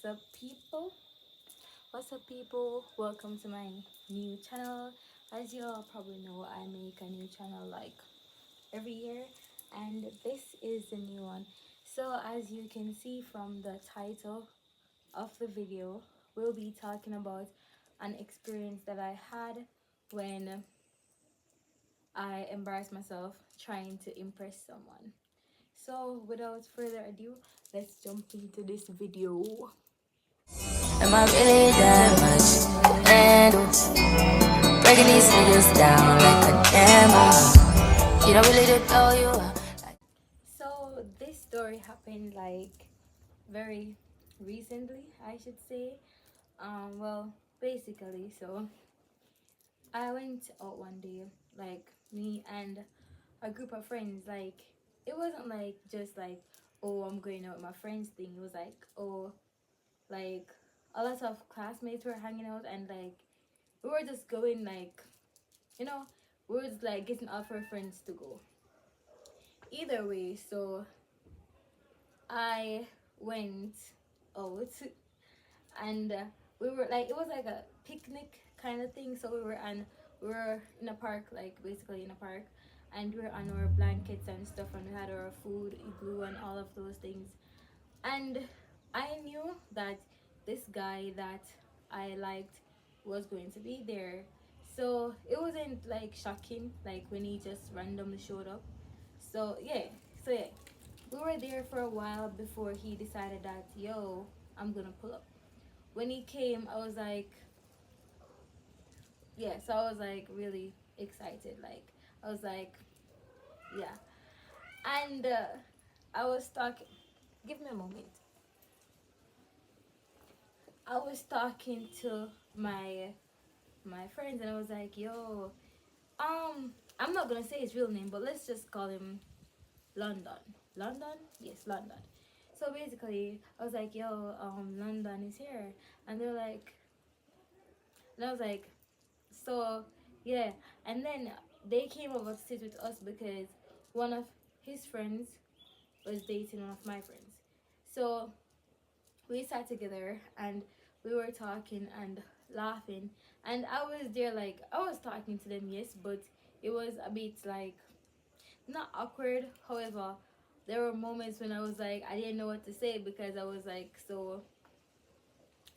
What's up, people? What's up, people? Welcome to my new channel. As you all probably know, I make a new channel like every year, and this is the new one. So, as you can see from the title of the video, we'll be talking about an experience that I had when I embarrassed myself trying to impress someone. So, without further ado, let's jump into this video. Am I really that much to handle? Breaking these niggas down like a demo. You don't really to know you are. So this story happened like very recently, I should say. Well, basically, so I went out one day, like me and a group of friends. Like it wasn't like just like, oh, I'm going out with my friends thing. It was like, oh, like a lot of classmates were hanging out, and like we were just going like, you know, we were just like getting off our friends to go. Either way, so I went out, and we were like, it was like a picnic kind of thing. So we were in a park, like basically in a park, and we were on our blankets and stuff, and we had our food, igloo, and all of those things. And I knew that this guy that I liked was going to be there. So it wasn't like shocking, like when he just randomly showed up. So yeah, we were there for a while before he decided that, yo, I'm gonna pull up. When he came, I was like, yeah, so I was like really excited. Like, I was like, yeah. And I was talking, give me a moment. I was talking to my friends, and I was like, yo, I'm not gonna say his real name, but let's just call him London. London? Yes, London. So basically, I was like, yo, London is here. And they're like, and I was like, so yeah. And then they came over to sit with us because one of his friends was dating one of my friends. So we sat together and we were talking and laughing. And I was there, like, I was talking to them, yes, but it was a bit like not awkward. However, there were moments when I was like, I didn't know what to say because I was like so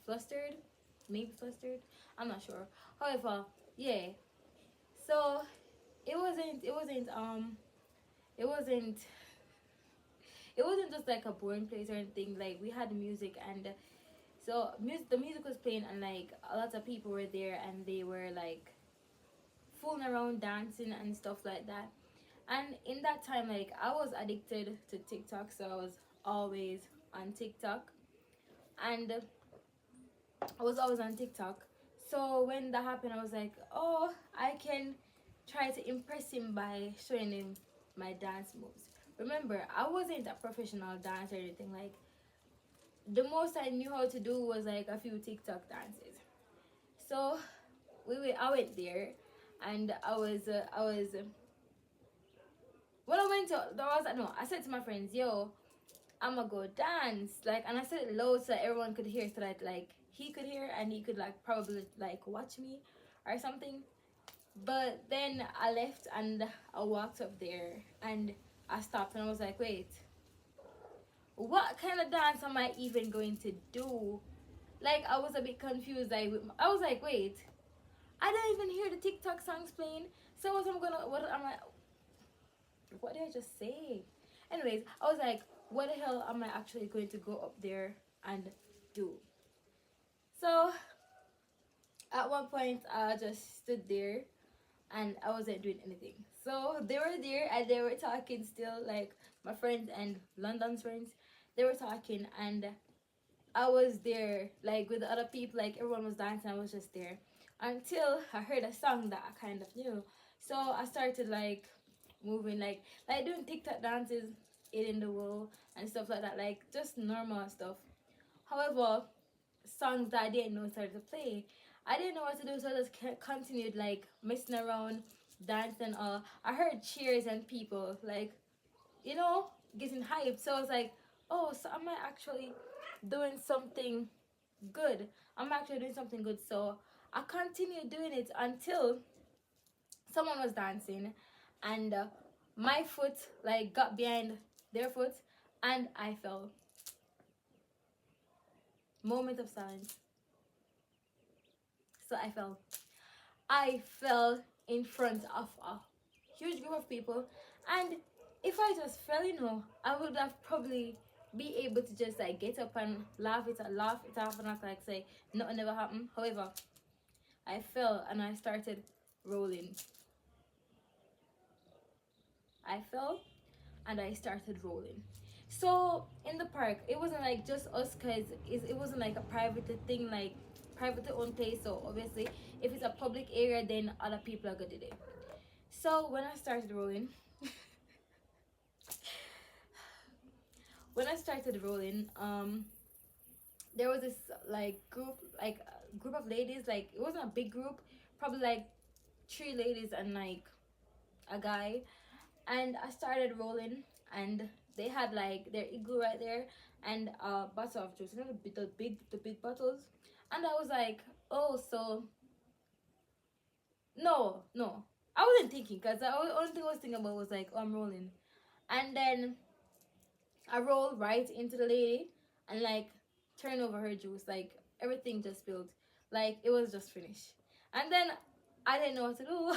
flustered, maybe flustered. I'm not sure. However, yeah. So it wasn't it wasn't just like a boring place or anything. Like we had music, and so the music was playing, and like a lot of people were there, and they were like fooling around, dancing and stuff like that. And in that time, like I was addicted to TikTok, so I was always on TikTok, and I was always on TikTok. So when that happened, I was like, oh, I can try to impress him by showing him my dance moves. Remember, I wasn't a professional dancer or anything. Like the most I knew how to do was like a few TikTok dances. So I went there, and I was when I went to there was no I said to my friends, yo, I'ma go dance, like, and I said it low so that everyone could hear, so that like he could hear and he could like probably like watch me or something. But then I left and I walked up there and I stopped and I was like, wait, what kind of dance am I even going to do? Like I was a bit confused. I was like, wait, I don't even hear the TikTok songs playing. So what am I? What did I just say? Anyways, I was like, what the hell am I actually going to go up there and do? So at one point, I just stood there and I wasn't doing anything. So they were there and they were talking still, like my friends and London's friends. They were talking, and I was there like with the other people, like everyone was dancing. I was just there until I heard a song that I kind of knew. So I started like moving, like doing TikTok dances, in the wall and stuff like that, like just normal stuff. However, songs that I didn't know started to play. I didn't know what to do, so I just continued like messing around, dancing. All I heard cheers and people like, getting hyped. So I was like, oh, so am I actually doing something good. I'm actually doing something good. So I continued doing it until someone was dancing, and my foot like got behind their foot, and I fell. Moment of silence. So I fell in front of a huge group of people, and if I just fell, I would have probably be able to just like get up and laugh it off and act like say nothing ever happened. However, I fell and I started rolling. I fell and I started rolling. So in the park, it wasn't like just us, cause it wasn't like a private thing, like privately owned place. So obviously, if it's a public area, then other people are gonna do it. So when I started rolling, there was this group of ladies. Like it wasn't a big group, probably like 3 ladies and like a guy, and I started rolling, and they had like their igloo right there and a bottle of juice, the big bottles, and I was like, oh, so no, I wasn't thinking, because the only thing I was thinking about was like, oh, I'm rolling, and then I rolled right into the lady and like turned over her juice, like everything just spilled, like it was just finished, and then I didn't know what to do.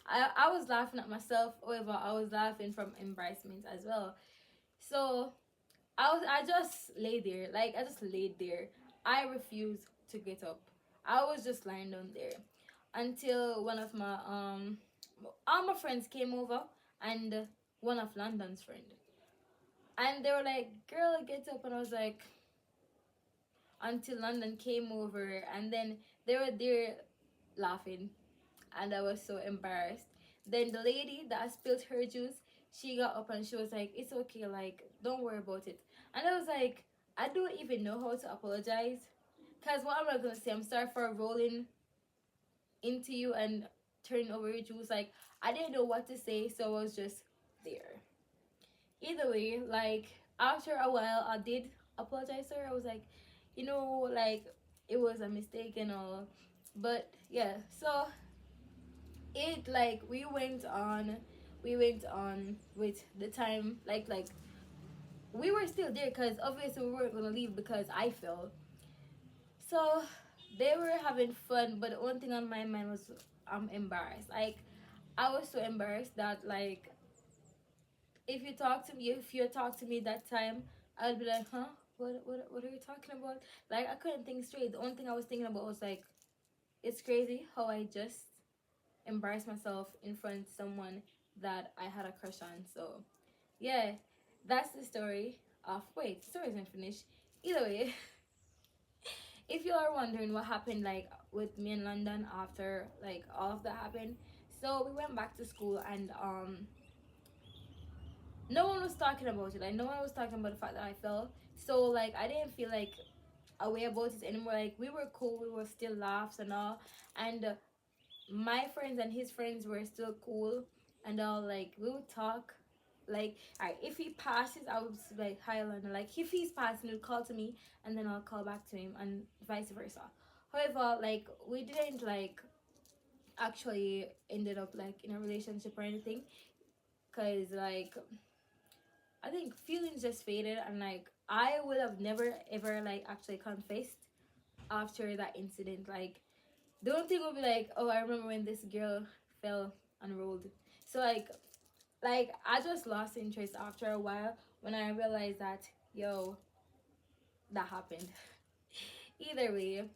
I was laughing at myself. However, I was laughing from embarrassment as well. So I just laid there. Like I just laid there. I refused to get up. I was just lying down there until one of my all my friends came over, and one of London's friend, and they were like, "Girl, get up," and I was like, until London came over, and then they were there laughing, and I was so embarrassed. Then the lady that spilled her juice, she got up and she was like, "It's okay, like don't worry about it." And I was like, I don't even know how to apologize, cause what am I gonna say? I'm sorry for rolling into you and turning over your juice. Like I didn't know what to say, so I was just there. Either way, like after a while, I did apologize to her. I was like, like it was a mistake and all, but yeah. So it like we went on with the time, like we were still there, because obviously we weren't gonna leave because I fell. So they were having fun, but the only thing on my mind was I'm embarrassed. Like I was so embarrassed that like if you talk to me that time, I would be like, huh, what are you talking about? Like I couldn't think straight. The only thing I was thinking about was like, it's crazy how I just embarrass myself in front of someone that I had a crush on. So yeah, that's the story of wait, the story isn't finished. Either way, if you are wondering what happened like with me in London after like all of that happened, so we went back to school, and no one was talking about it. Like no one was talking about the fact that I fell. So like I didn't feel like a way about it anymore. Like we were cool, we were still laughs and all, and my friends and his friends were still cool and all. Like we would talk, like alright, if he passes I would be like, hi London. Like if he's passing, he'll call to me and then I'll call back to him, and vice versa. However, like we didn't like actually ended up like in a relationship or anything, because like I think feelings just faded, and like I would have never ever like actually confessed after that incident. Like the only thing would be like, oh, I remember when this girl fell and rolled. So like I just lost interest after a while when I realized that, yo, that happened. Either way,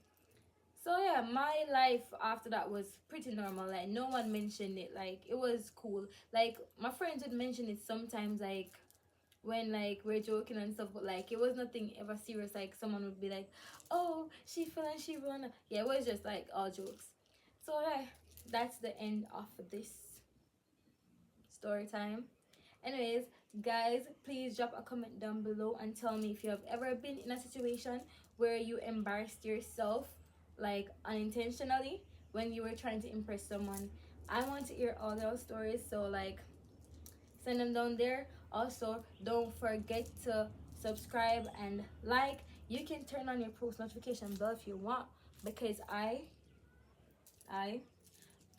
so yeah, my life after that was pretty normal. Like no one mentioned it. Like it was cool. Like my friends would mention it sometimes, like when like we're joking and stuff, but like it was nothing ever serious. Like someone would be like, oh, she fell and she run. Yeah, it was just like all jokes. So yeah, that's the end of this story time. Anyways, guys, please drop a comment down below and tell me if you have ever been in a situation where you embarrassed yourself like unintentionally when you were trying to impress someone. I want to hear all those stories, so like send them down there. Also, don't forget to subscribe and like, you can turn on your post notification bell if you want, because I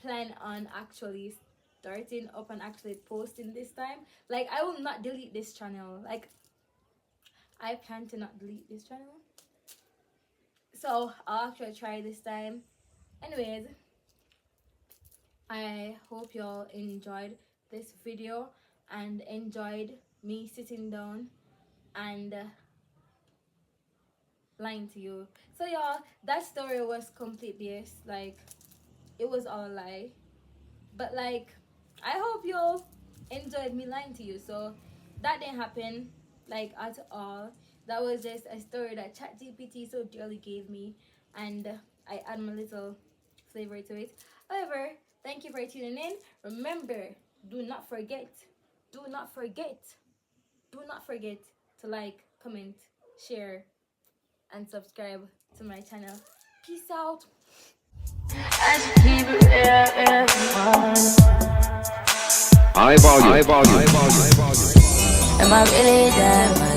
plan on actually starting up and actually posting this time. Like, I will not delete this channel. Like, I plan to not delete this channel, so I'll actually try this time. Anyways, I hope y'all enjoyed this video and enjoyed me sitting down and lying to you. So y'all, that story was complete BS. Like, it was all a lie. But like, I hope y'all enjoyed me lying to you. So that didn't happen, like, at all. That was just a story that ChatGPT so dearly gave me, and I add my little flavor to it. However, thank you for tuning in. Remember, do not forget to like, comment, share, and subscribe to my channel. Peace out. High volume. Am I really that much?